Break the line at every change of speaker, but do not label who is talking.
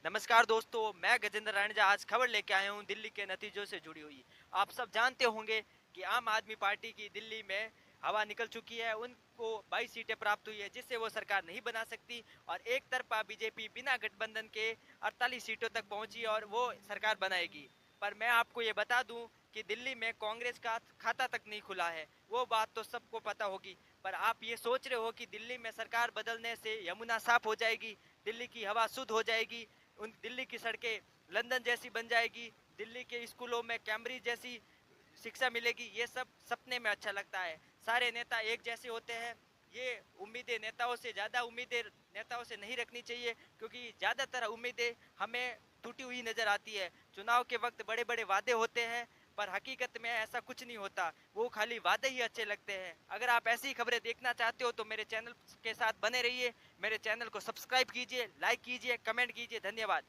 नमस्कार दोस्तों, मैं गजेंद्र राणिजा आज खबर लेके आया हूँ दिल्ली के नतीजों से जुड़ी हुई। आप सब जानते होंगे कि आम आदमी पार्टी की दिल्ली में हवा निकल चुकी है। उनको 22 सीटें प्राप्त हुई है जिससे वो सरकार नहीं बना सकती और एक तरफा बीजेपी बिना गठबंधन के 48 सीटों तक पहुंची और वो सरकार बनाएगी। पर मैं आपको ये बता दूं कि दिल्ली में कांग्रेस का खाता तक नहीं खुला है। वो बात तो सबको पता होगी। पर आप ये सोच रहे हो कि दिल्ली में सरकार बदलने से यमुना साफ हो जाएगी, दिल्ली की हवा शुद्ध हो जाएगी, उन दिल्ली की सड़कें लंदन जैसी बन जाएगी, दिल्ली के स्कूलों में कैम्ब्रिज जैसी शिक्षा मिलेगी, ये सब सपने में अच्छा लगता है। सारे नेता एक जैसे होते हैं। ये उम्मीदें नेताओं से ज़्यादा उम्मीदें नेताओं से नहीं रखनी चाहिए, क्योंकि ज़्यादातर उम्मीदें हमें टूटी हुई नज़र आती है। चुनाव के वक्त बड़े बड़े वादे होते हैं पर हकीकत में ऐसा कुछ नहीं होता, वो खाली वादे ही अच्छे लगते हैं। अगर आप ऐसी खबरें देखना चाहते हो तो मेरे चैनल के साथ बने रहिए। मेरे चैनल को सब्सक्राइब कीजिए, लाइक कीजिए, कमेंट कीजिए। धन्यवाद।